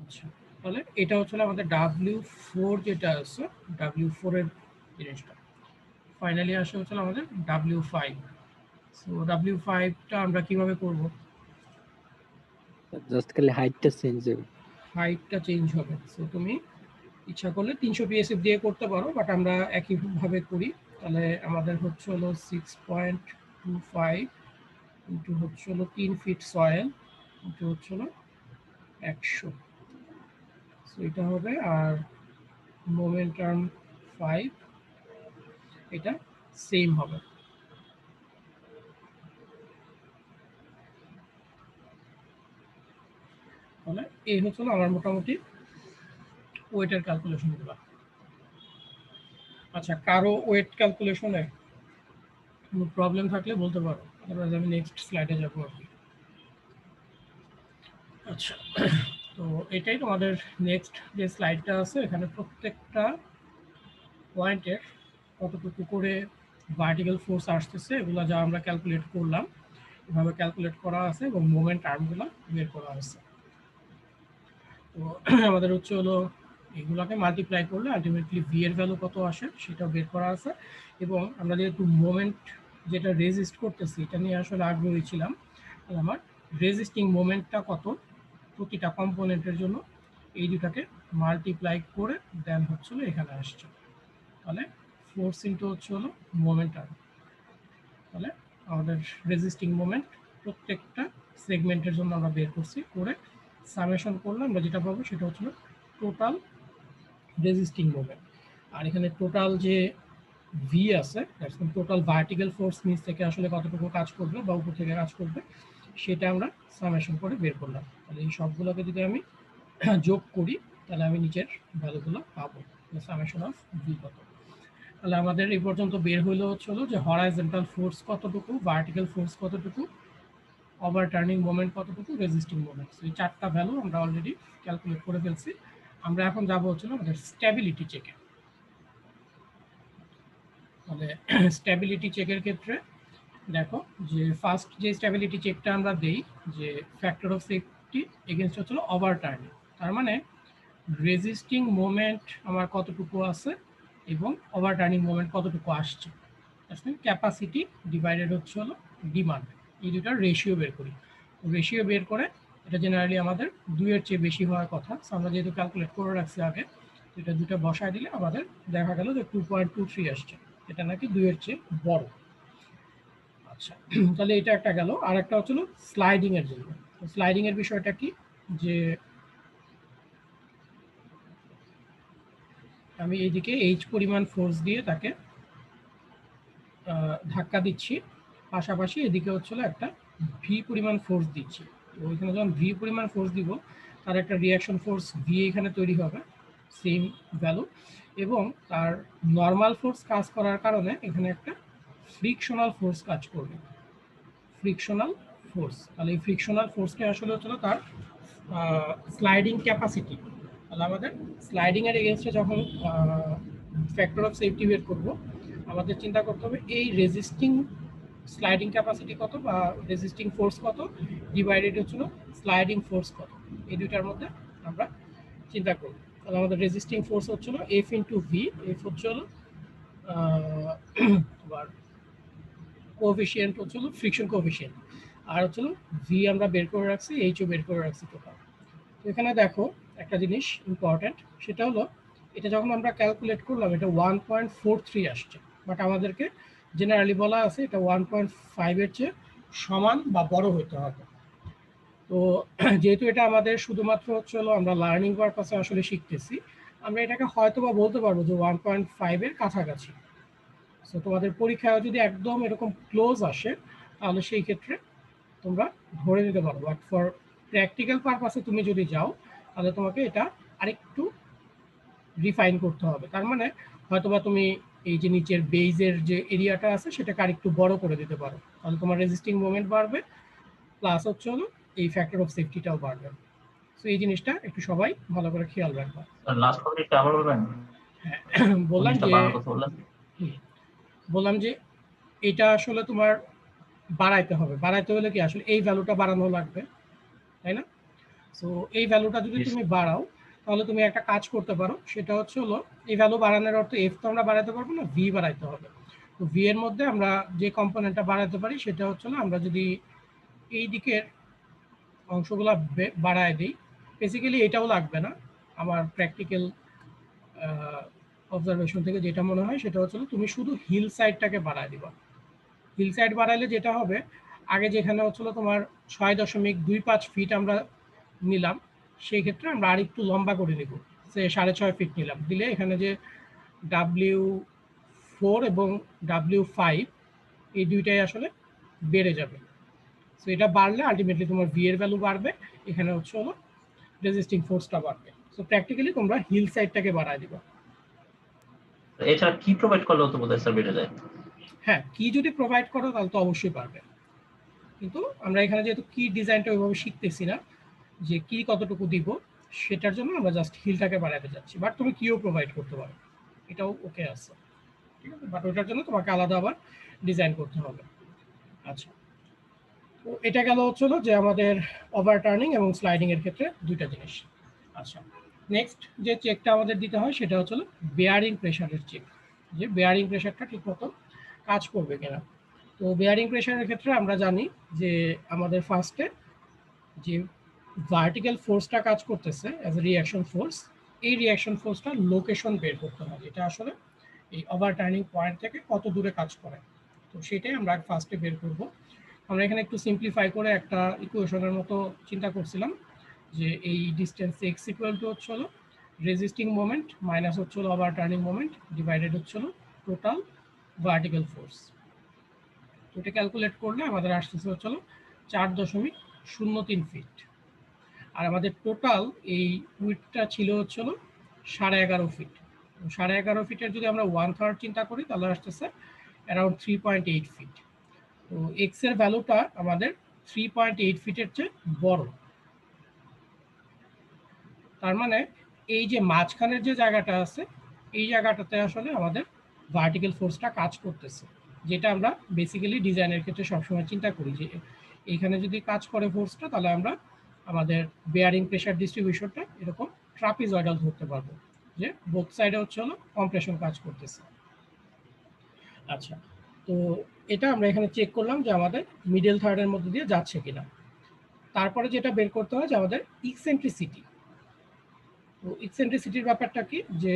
আচ্ছা, তাহলে এটা হচ্ছে আমাদের W4 যেটা আছে, W4 এর জিনিসটা ফাইনালি আসে হচ্ছে আমাদের W5। সো W5টা আমরা কিভাবে করব? জাস্ট খালি হাইটটা চেঞ্জ হবে। হাইটটা চেঞ্জ হবে। সো তুমি ইচ্ছা করলে 300 PSF দিয়ে করতে পারো, বাট আমরা একইভাবে করি। তাহলে আমাদের হচ্ছে হলো 6.25 ইন্টু হচ্ছে হলো 3 ফিট সয়েল ইন্টু হচ্ছে হলো 100। সো এটা হবে, আর মোমেন্টাম 5 এটা সেম হবে। তাহলে এই হচ্ছে আমার মোটামুটি ওয়েটের ক্যালকুলেশনগুলো। আচ্ছা, কারো ওয়েট ক্যালকুলেশনে কোনো প্রবলেম থাকলে বলতে পারো, আদারওয়াইজ আমি নেক্সট স্লাইডে যাবো আর কি। আচ্ছা, তো এটাই তোমাদের নেক্সট যে স্লাইডটা আছে, এখানে প্রত্যেকটা পয়েন্টের কতটুকু করে ভার্টিক্যাল ফোর্স আসতেছে এগুলো যা আমরা ক্যালকুলেট করলাম, এভাবে ক্যালকুলেট করা আছে এবং মোমেন্ট আর্মগুলো বের করা আছে। তো আমাদের হচ্ছে হলো এগুলোকে মাল্টিপ্লাই করলে আলটিমেটলি ভি এর ভ্যালু কত আসে সেটাও বের করা আছে। এবং আমরা যেহেতু মোমেন্ট যেটা রেজিস্ট করতেছি এটা নিয়ে আসলে আগ্রহী ছিলাম, তাহলে আমার রেজিস্টিং মোমেন্টটা কত প্রতিটা কম্পোনেন্টের জন্য, এই দুটাকে মাল্টিপ্লাই করে দেন হচ্ছে হলো এখানে আসছে। তাহলে ফোর্স ইন্টু হচ্ছে হলো মোমেন্ট আর্ম। তাহলে আমাদের রেজিস্টিং মোমেন্ট প্রত্যেকটা সেগমেন্টের জন্য আমরা বের করছি, করে সামেশন করলে আমরা যেটা পাবো সেটা হচ্ছে টোটাল রেজিস্টিং মোমেন্ট। আর এখানে টোটাল যে ভি আছে, টোটাল ভার্টিক্যাল ফোর্স নিচ থেকে আসলে কতটুকু কাজ করবে বা উপর থেকে কাজ করবে সেটা আমরা সামেশন করে বের করলাম। তাহলে এই সবগুলোকে যদি আমি যোগ করি তাহলে আমি নিচের ভ্যালুগুলো পাবো, সামেশন অফ ভি কত। তাহলে আমাদের এই পর্যন্ত বের হইলো হচ্ছে যে হরাইজন্টাল ফোর্স কতটুকু, ভার্টিক্যাল ফোর্স কতটুকু, ওভারটার্নিং মোমেন্ট কতটুকু, রেজিস্টিং মোমেন্ট। এই চারটা ভ্যালু আমরা অলরেডি ক্যালকুলেট করে ফেলছি। আমরা এখন যাবো হচ্ছে আমাদের স্ট্যাবিলিটি চেকে। মানে স্ট্যাবিলিটি চেকের ক্ষেত্রে দেখো যে ফার্স্ট যে স্ট্যাবিলিটি চেকটা আমরা দেই যে ফ্যাক্টর অফ সেফটি এগেনস্ট হচ্ছে ওভারটার্নিং, তার মানে রেজিস্টিং মোমেন্ট আমার কতটুকু আছে এবং ওভারটার্নিং মোমেন্ট কতটুকু আসছে, ক্যাপাসিটি ডিভাইডেড হচ্ছে হলো ডিমান্ড, এই দুটার রেশিও বের করি। রেশিও বের করে এটা জেনারেলি আমাদের 2-এর চেয়ে বেশি হওয়ার কথা। আমরা যেহেতু ক্যালকুলেট করে রাখছি আগে, এটা দুটো বসায় দিলে আমাদের দেখা গেল যে 2.23 আসছে, এটা নাকি 2-এর চেয়ে বড়। আচ্ছা, তাহলে এটা একটা গেল। আর একটা হচ্ছিল স্লাইডিং এর জন্য। স্লাইডিং এর বিষয়টা কি, যে আমি এইদিকে এইচ পরিমাণ ফোর্স দিয়ে তাকে ধাক্কা দিচ্ছি, পাশাপাশি এদিকে হচ্ছিল একটা ভি পরিমাণ ফোর্স দিচ্ছি। তো ওইখানে যখন ভি পরিমাণ ফোর্স দিব তার একটা রিয়াকশন ফোর্স ভি এখানে তৈরি হবে, সেম ভ্যালু, এবং তার নর্মাল ফোর্স কাজ করার কারণে এখানে একটা ফ্রিকশনাল ফোর্স কাজ করবে, ফ্রিকশনাল ফোর্স। তাহলে এই ফ্রিকশনাল ফোর্সটা আসলে হচ্ছিল তার স্লাইডিং ক্যাপাসিটি। তাহলে আমাদের স্লাইডিং এর এগেনস্টে যখন ফ্যাক্টর অফ সেফটি বের করবো, আমাদের চিন্তা করতে হবে এই রেজিস্টিং স্লাইডিং ক্যাপাসিটি কত বা রেজিস্টিং ফোর্স কত ডিভাইডেড হচ্ছিল স্লাইডিং ফোর্স কত, এই দুইটার মধ্যে আমরা চিন্তা করব। তাহলে আমাদের রেজিস্টিং ফোর্স হচ্ছিল এফ ইন্টু ভি, এফ হচ্ছিল আবার কোএফিসিয়েন্ট হচ্ছিল ফ্রিকশন কোএফিসিয়েন্ট, আর হচ্ছিল ভি আমরা বের করে রাখছি, এইচও বের করে রাখছি টোটাল। তো এখানে দেখো একটা জিনিস ইম্পর্টেন্ট, সেটা হলো এটা যখন আমরা ক্যালকুলেট করলাম এটা 1.43 আসছে, বাট আমাদেরকে জেনারেলি বলা আছে এটা 1.5-এর চেয়ে সমান বা বড় হতে হবে। তো যেহেতু এটা আমাদের শুধুমাত্র হচ্ছে হলো আমরা লার্নিং পারপাসে আসলে শিখতেছি, আমরা এটাকে হয়তো বা বলতে পারবো যে 1.5-এর কাছাকাছি। সো তোমাদের পরীক্ষায় যদি একদম এরকম ক্লোজ আসে তাহলে সেই ক্ষেত্রে তোমরা ধরে নিতে পারো, বাট ফর প্র্যাকটিক্যাল পারপাসে তুমি যদি যাও তাহলে তোমাকে এটা আরেকটু রিফাইন করতে হবে। তার মানে হয়তোবা তুমি এই যে নিচের বেইজের যে এরিয়াটা আছে সেটাকে আরেকটু বড় করে দিতে পারো, তাহলে তোমার রেজিস্টিং মোমেন্ট বাড়বে, প্লাস হচ্ছে হলো এই ফ্যাক্টর অফ সেফটিটাও বাড়বে। সো এই জিনিসটা একটু সবাই ভালো করে খেয়াল রাখবা। লাস্ট কমেন্টটা আবার বলবেন? হ্যাঁ, বললাম জিনিসটা যে বাড়ানোর কথা বললেন। বললাম যে এটা আসলে তোমার বাড়াইতে হবে। বাড়াইতে হলে কি আসলে এই ভ্যালুটা বাড়ানো লাগবে, তাই না? সো এই ভ্যালুটা যদি Yes. তুমি বাড়াও তাহলে তুমি একটা কাজ করতে পারো, সেটা হচ্ছে হলো এই ভ্যালু বাড়ানোর অর্থ এফ তো আমরা বাড়াতে পারবো না, ভি বাড়াইতে হবে। তো ভি এর মধ্যে আমরা যে কম্পোনেন্টটা বাড়াতে পারি সেটা হচ্ছে না, আমরা যদি এই দিকের অংশগুলো বাড়ায় দিই, বেসিক্যালি এটাও লাগবে না। আমার প্র্যাকটিক্যাল অবজারভেশন থেকে যেটা মনে হয় সেটা হচ্ছে তুমি শুধু হিল সাইডটাকে বাড়ায় দিবা। হিল সাইড বাড়াইলে যেটা হবে, আগে যেখানে হচ্ছিল তোমার 6.25 ফিট আমরা নিলাম, সেই ক্ষেত্রে আমরা আরেকটু লম্বা করে নিব, সে 6.5 ফিট নিলাম, দিলে এখানে যে W4 এবং W5 এই দুইটাই আসলে বেড়ে যাবে। সো এটা বাড়লে আলটিমেটলি তোমার ভি এর ভ্যালু বাড়বে, এখানে হচ্ছে হলো রেজিস্টিং ফোর্সটা বাড়বে। সো প্র্যাকটিক্যালি তোমরা হিল সাইডটাকে বাড়ায় দিবা। এছাড়া কি প্রোভাইড করলেও তো বোধহয় স্যার বেড়ে যায়। হ্যাঁ, কি যদি প্রোভাইড করো তাহলে তো অবশ্যই পারবে, কিন্তু আমরা এখানে যেহেতু কি ডিজাইনটা ওইভাবে শিখতেছি না যে কি কতটুকু দিব, সেটার জন্য আমরা জাস্ট হিলটাকে বাড়াতে যাচ্ছি। বাট তুমি কিও প্রোভাইড করতে পারো, এটাও ওকে আছে, ঠিক আছে? বাট ওইটার জন্য তোমাকে আলাদা আবার ডিজাইন করতে হবে। আচ্ছা, তো এটা গেল হচ্ছিল যে আমাদের ওভারটার্নিং এবং স্লাইডিং এর ক্ষেত্রে দুইটা জিনিস। আচ্ছা, নেক্সট যে চেকটা আমাদের দিতে হয় সেটা হচ্ছিল বেয়ারিং প্রেশারের চেক, যে বেয়ারিং প্রেশারটা ঠিক মতো কাজ করবে কিনা। তো বেয়ারিং প্রেশারের ক্ষেত্রে আমরা জানি যে আমাদের ফার্স্টে যে ভার্টিক্যাল ফোর্সটা কাজ করতেছে অ্যাজ এ রিঅ্যাকশন ফোর্স, এই রিঅ্যাকশন ফোর্সটা লোকেশন বের করতে হবে, এটা আসলে এই ওভারটার্নিং পয়েন্ট থেকে কত দূরে কাজ করে। তো সেটাই আমরা ফার্স্টে বের করব। আমরা এখানে একটু সিম্পলিফাই করে একটা ইকুয়েশনের মতো চিন্তা করছিলাম, যে এই ডিস্টেন্স এক্স ইকুয়াল টু হচ্ছে হলো রেজিস্টিং মোমেন্ট মাইনাস হচ্ছে হলো ওভারটার্নিং মোমেন্ট ডিভাইডেড হচ্ছে হলো টোটাল ভার্টিক্যাল ফোর্স। তো এটা ক্যালকুলেট করলে আমাদের আসতেছে হচ্ছে হলো 4.03 ফিট। আর আমাদের টোটাল এই উইডথটা ছিল হচ্ছে হলো 11.5 ফিট। 11.5 ফিটের যদি আমরা 1/3 চিন্তা করি তাহলে আসতেছে অ্যারাউন্ড 3.8 ফিট। তো এক্স এর ভ্যালুটা আমাদের 3.8 ফিটের চেয়ে বড়। তার মানে এই যে মাঝখানের যে জায়গাটা আছে, এই জায়গাটাতে আসলে আমাদের ভার্টিক্যাল ফোর্সটা কাজ করতেছে, যেটা আমরা বেসিক্যালি ডিজাইনের ক্ষেত্রে সবসময় চিন্তা করি যে এইখানে যদি কাজ করে ফোর্সটা, তাহলে আমরা আমাদের বেয়ারিং প্রেশার ডিস্ট্রিবিউশনটা এরকম ট্রাপিজয়েডাল ধরতে পারবো, যে বোথ সাইডে হচ্ছে হলো কম্প্রেশন কাজ করতেছে। আচ্ছা, তো এটা আমরা এখানে চেক করলাম যে আমাদের মিডল থার্ডের মধ্যে দিয়ে যাচ্ছে কিনা। তারপরে যেটা বের করতে হয় যে আমাদের ইকসেন্ট্রিসিটি। তো ইকসেন্ট্রিসিটির ব্যাপারটা কি, যে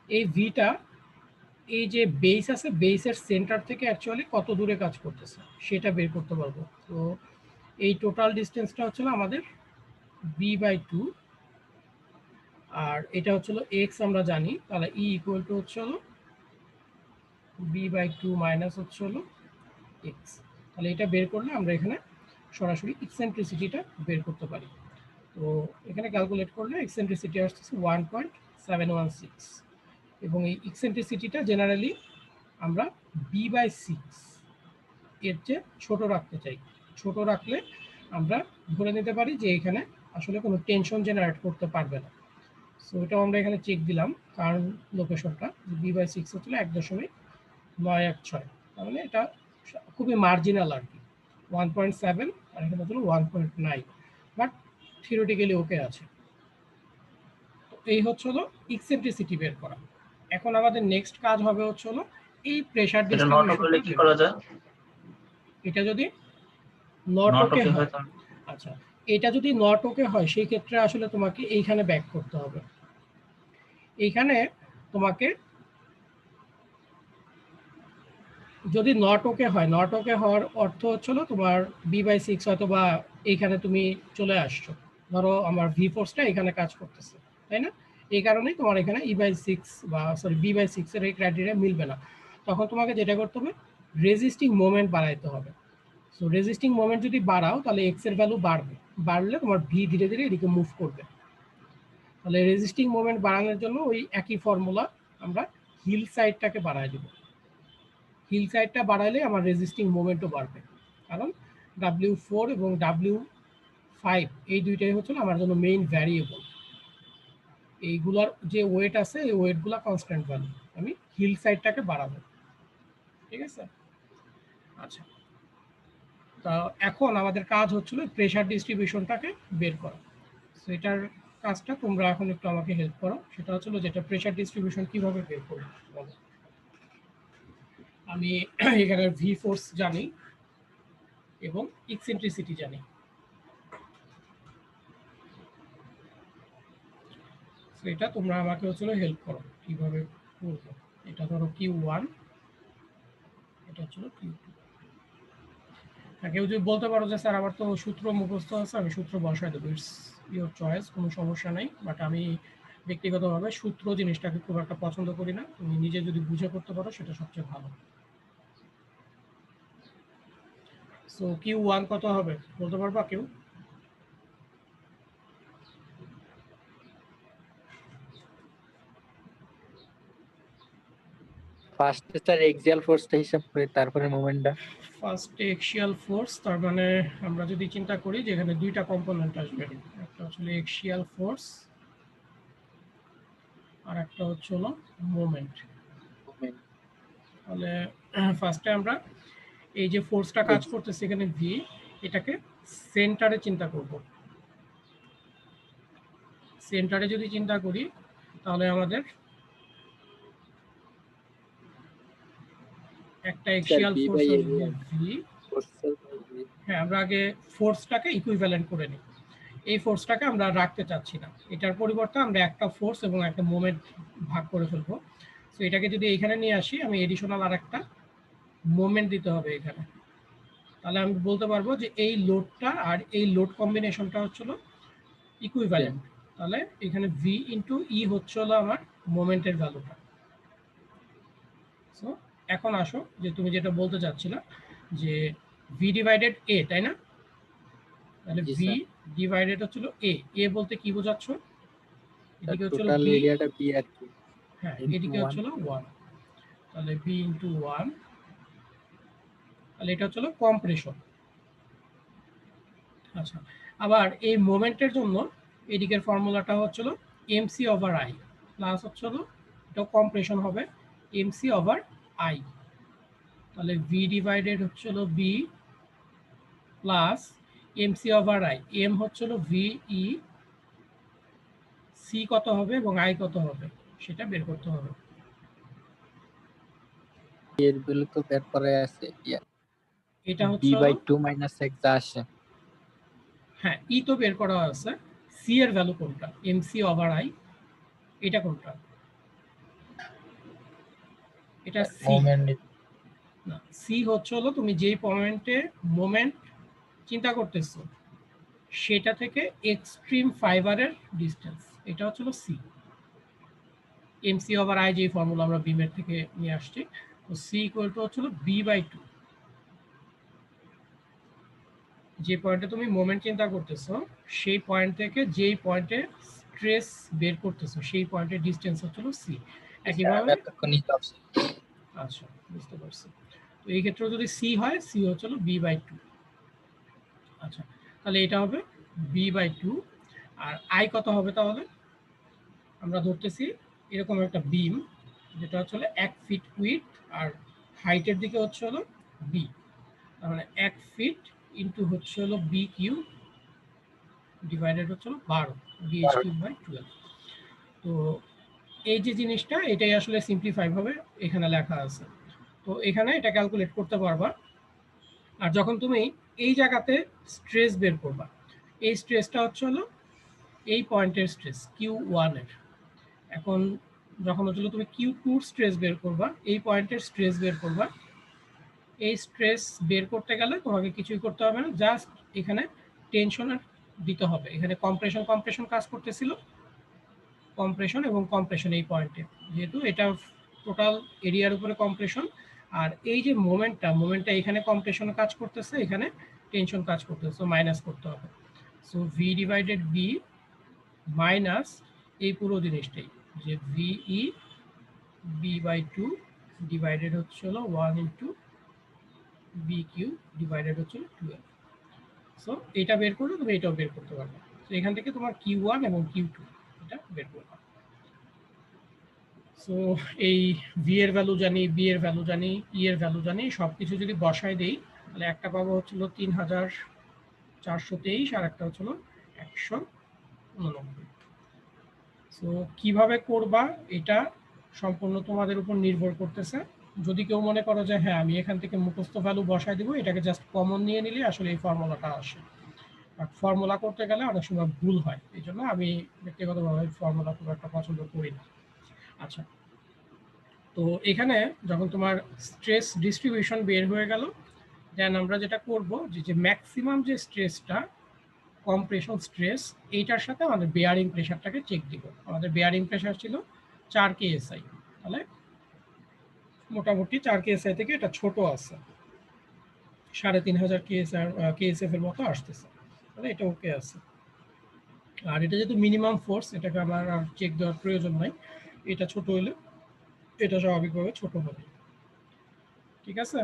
এই ভিটা এই যে বেস আছে, বেসের সেন্টার থেকে অ্যাকচুয়ালি কত দূরে কাজ করতেছে সেটা বের করতে পারবো। তো এই টোটাল ডিস্টেন্সটা হচ্ছে আমাদের b/2, আর এটা হচ্ছে এক্স আমরা জানি, তাহলে ই ইকুয়াল টু হচ্ছে হলো b/2 মাইনাস হচ্ছে হলো এক্স। তাহলে এটা বের করলে আমরা এখানে সরাসরি ইকসেন্ট্রিসিটিটা বের করতে পারি। তো এখানে ক্যালকুলেট করলে এক্সেন্ট্রিসিটি আসছে 1.716, এবং এই এক্সেন্ট্রিসিটিটা জেনারেলি আমরা b/6 এর চেয়ে ছোট রাখতে চাই। ছোট রাখলে আমরা ধরে নিতে পারি যে এখানে আসলে কোনো টেনশন জেনারেট করতে পারবে না। সো এটাও আমরা এখানে চেক দিলাম, কারণ লোকেশনটা b/6 হচ্ছিল 1.916, তাহলে এটা খুবই মার্জিনাল আর কি, 1.7 আর এখানে হচ্ছিল 1.9, বাট থিওরিটিক্যালি ওকে আছে। তো এই হচ্ছে হলো ইকসেন্ট্রিসিটি বের করা। এখন আমাদের নেক্সট কাজ হবে হচ্ছে হলো এই প্রেসার এটা নট করলে কি করা যায়? এটা যদি নট ওকে হয়, আচ্ছা, এটা যদি নট ওকে হয় সেই ক্ষেত্রে আসলে তোমাকে এইখানে ব্যাক করতে হবে। এইখানে তোমাকে যদি নট ওকে হয়, নট ওকে হওয়ার অর্থ হচ্ছিল তোমার b/6 হয়তো বা এইখানে তুমি চলে আসছো, ধরো আমার ভি ফোর্সটা এখানে কাজ করতেছে, তাই না? এই কারণেই তোমার এখানে e/6 বা সরি b/6 এর এই ক্রাইটেরিয়া মিলবে না। তখন তোমাকে যেটা করতে হবে, রেজিস্টিং মোমেন্ট বাড়াইতে হবে। সো রেজিস্টিং মোমেন্ট যদি বাড়াও তাহলে এক্স এর ভ্যালু বাড়বে, বাড়লে তোমার ভি ধীরে ধীরে এদিকে মুভ করবে। তাহলে রেজিস্টিং মোমেন্ট বাড়ানোর জন্য ওই একই ফর্মুলা, আমরা হিল সাইডটাকে বাড়ায় দিব। হিল সাইডটা বাড়াইলে আমার রেজিস্টিং মোমেন্টও বাড়বে, কারণ W4 এবং 5, এই দুইটাই হচ্ছে আমার জন্য মেইন ভ্যারিয়েবল। এইগুলার যে ওয়েট আছে এই ওয়েটগুলা কনস্ট্যান্ট ভ্যালু, আমি হিল সাইডটাকে বাড়াবো, ঠিক আছে। আচ্ছা, তা এখন আমাদের কাজ হচ্ছিল প্রেশার ডিস্ট্রিবিউশনটাকে বের করা। সো এটার কাজটা তোমরা এখন একটু আমাকে হেল্প করো, সেটা হচ্ছিল যেটা প্রেশার ডিস্ট্রিবিউশন কিভাবে বের করবো বলো। আমি এখানে ভি ফোর্স জানি এবং এক্সেন্ট্রিসিটি জানি। সো এটা তোমরা আমাকে হচ্ছিল হেল্প করো কিভাবে করবো। এটা ধরো Q1, এটা হচ্ছিল Q2। কেউ যদি বলতে পারো যে স্যার আমার তো সূত্র মুখস্থ আছে, আমি সূত্র বসায় দেবো, ইটস ইওর চয়েস, কোনো সমস্যা নেই। বাট আমি ব্যক্তিগতভাবে সূত্র জিনিসটাকে খুব একটা পছন্দ করি না, তুমি নিজে যদি বুঝে করতে পারো সেটা সবচেয়ে ভালো। সো Q1 কত হবে বলতে পারবা কেউ? ফার্স্টে স্যার এক্সিয়াল ফোর্সটা হিসাব করে তারপরে মোমেন্টটা। ফার্স্ট এক্সিয়াল ফোর্স, তার মানে আমরা যদি চিন্তা করি যে এখানে দুইটা কম্পোনেন্ট আসবে, একটা হচ্ছে এক্সিয়াল ফোর্স আর একটা হচ্ছে হলো মোমেন্ট। তাহলে ফার্স্টে আমরা এই যে ফোর্সটা কাজ করতেছে এখানে ভি, এটাকে সেন্টারে চিন্তা করব। সেন্টারে যদি চিন্তা করি তাহলে আমাদের একটা এক্সিয়াল ফোর্স আসবে ভি। হ্যাঁ, আমরা আগে ফোর্সটাকে ইকুইভ্যালেন্ট করে নিই। এই ফোর্সটাকে আমরা রাখতে চাচ্ছি না, এটার পরিবর্তে আমরা একটা ফোর্স এবং একটা মোমেন্ট ভাগ করে ফেলবো। সো এটাকে যদি এখানে নিয়ে আসি, আমি এডিশনাল আর একটা মোমেন্ট দিতে হবে এখানে। তাহলে আমি বলতে পারবো যে এই লোডটা আর এই লোড কম্বিনেশনটা হচ্ছিল ইকুইভ্যালেন্ট। তাহলে এখানে ভি ইন্টু ই হচ্ছে হলো আমার মোমেন্টের ভ্যালুটা। সো এখন আসো যে তুমি যেটা বলতে চাচ্ছিলা যে ভি ডিভাইডেড এ, তাই না? তাহলে ভি ডিভাইডেড হচ্ছিল এ, এ বলতে কি বোঝাচ্ছ? এদিকে হচ্ছিল টোটাল বি, এরিয়াটা বি আর কি। হ্যাঁ এদিকে হচ্ছিল 1, তাহলে বি ইন্টু 1, তাহলে এটা হচ্ছিল কম্প্রেশন। আচ্ছা, আবার এই মোমেন্টের জন্য এদিকের ফর্মুলাটা হচ্ছিল এমসি ওভার আই প্লাস হচ্ছিল, এটা কম্প্রেশন হবে এমসি ওভার আই। তাহলে ভি ডিভাইডেড হচ্ছিল B plus MC over I, M হচ্ছিল ভি ই, সি কত হবে এবং আই কত হবে সেটা বের করতে হবে। এর ভ্যালু তো বের করে আছে, এটা বি হচ্ছে বাই 2 মাইনাস x যা আসে। হ্যাঁ, ই তো বের করা আছে, সি এর ভ্যালু কোনটা? এমসি ওভার আই, এটা কোনটা? এটা সি না, সি হচ্ছে হলো তুমি যেই পয়েন্টে মোমেন্ট চিন্তা করতেছো সেটা থেকে এক্সট্রিম ফাইবারের ডিসটেন্স, এটা হচ্ছে হলো সি। এমসি ওভার আই যে ফর্মুলা আমরা বিমের থেকে নিয়ে আসছি, তো সি ইকুয়াল টু হচ্ছে হলো বি বাই 2। যে পয়েন্টে তুমি মোমেন্ট চিন্তা করতেছো সেই পয়েন্ট থেকে যেই পয়েন্টে স্ট্রেস বের করতেছো সেই পয়েন্টের ডিসটেন্স হচ্ছে হলো সি। একইভাবে আচ্ছা, বুঝতে পারছি। তো এই ক্ষেত্রে যদি সি হয়, সি হচ্ছে হলো বি বাই 2। আচ্ছা, তাহলে এটা হবে বি বাই 2। আর আই কত হবে? তাহলে আমরা ধরতেছি এরকম একটা বিম যেটা হচ্ছে হলো 1 ফিট উইথ আর হাইটের দিকে হচ্ছে হলো বি, তার মানে 1 ফিট ইন্টু হচ্ছে হলো বি কিউ ডিভাইডেড হচ্ছে হলো 12, বিএইচ কিউব বাই 12। তো এই যে জিনিসটা এটাই আসলে সিম্পলিফাই ভাবে এখানে লেখা আছে। তো এখানে এটা ক্যালকুলেট করতে পারবা। আর যখন তুমি এই জায়গাতে স্ট্রেস বের করবা, এই স্ট্রেসটা হচ্ছে হলো এই পয়েন্টের স্ট্রেস Q1 এর। এখন যখন হচ্ছিল তুমি Q2 স্ট্রেস বের করবা, এই পয়েন্টের স্ট্রেস বের করবা, এই স্ট্রেস বের করতে গেলে তোমাকে কিছুই করতে হবে না, জাস্ট এখানে টেনশন দিতে হবে। এখানে কম্প্রেশন কাজ করতেছিল, কম্প্রেশন এবং কম্প্রেশন এই পয়েন্টে, যেহেতু এটা টোটাল এরিয়ার উপরে কম্প্রেশন, আর এই যে মোমেন্টটা এখানে কম্প্রেশন কাজ করতেছে, এখানে টেনশন কাজ করতেছে, মাইনাস করতে হবে। So V divided B minus এই পুরো জিনিসটাই যে ভিই বি বাই 2 ডিভাইডেড হচ্ছে হলো 1 ইন্টু বি কিউ ডিভাইডেড হচ্ছে 12। সো এটা বের করলে তুমি এটাও বের করতে পারবে। তো এখান থেকে তোমার Q1 এবং Q2 এটা বের করবে। সো এই ভি এর ভ্যালু জানি, বি এর ভ্যালু জানি, ই এর ভ্যালু জানি, সবকিছু যদি বসায় দেই তাহলে একটা পাবো হচ্ছিল 3423 আর একটা হচ্ছিল 189। সো কিভাবে করবা এটা সম্পূর্ণ তোমাদের উপর নির্ভর করতেছে। যদি কেউ মনে করো যে হ্যাঁ আমি এখান থেকে মুখস্থ ভ্যালু বসায় দিব, এটাকে জাস্ট কমন নিয়ে নিলে আসলে এই ফর্মুলাটা আসে। আর ফর্মুলা করতে গেলে অনেক সময় ভুল হয়, এই জন্য আমি ব্যক্তিগতভাবে ফর্মুলা খুব একটা পছন্দ করি না। আচ্ছা, তো এখানে যখন তোমার স্ট্রেস ডিস্ট্রিবিউশন বের হয়ে গেল, দেন আমরা যেটা করব যে ম্যাক্সিমাম যে স্ট্রেসটা কম্প্রেশন স্ট্রেস, এইটার সাথে আমাদের বেয়ারিং প্রেশারটাকে চেক দিব। আমাদের বেয়ারিং প্রেশার ছিল 4 KSI, তাহলে মোটামুটি 4 KSI থেকে এটা ছোট আছে, 3500 KSF এর মতো আসতেছে, তাহলে এটা ওকে আছে। আর এটা যেহেতু মিনিমাম ফোর্স, এটাকে আমার আর চেক দেওয়ার প্রয়োজন নাই, এটা ছোট হলে এটা স্বাভাবিকভাবে ছোট হবে। ঠিক আছে,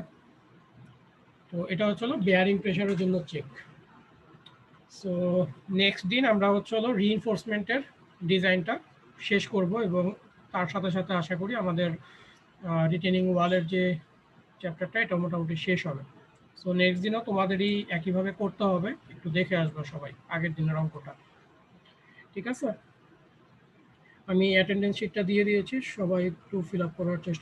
তো এটা হচ্ছে হলো বেয়ারিং প্রেশারের জন্য চেক। সো নেক্সট দিন আমরা হচ্ছে হলো রিইনফোর্সমেন্টের ডিজাইনটা শেষ করব এবং তার সাথে সাথে আশা করি আমাদের রিটেনিং ওয়ালের যে চ্যাপ্টারটা এটা মোটামুটি শেষ হবে। সো নেক্সট দিনও তোমাদেরই একইভাবে করতে হবে, একটু দেখে আসবো সবাই আগের দিনের অঙ্কটা। ঠিক আছে, আমি অ্যাটেন্ডেন্স শিটটা দিয়ে দিয়েছি, সবাই একটু ফিল আপ করার চেষ্টা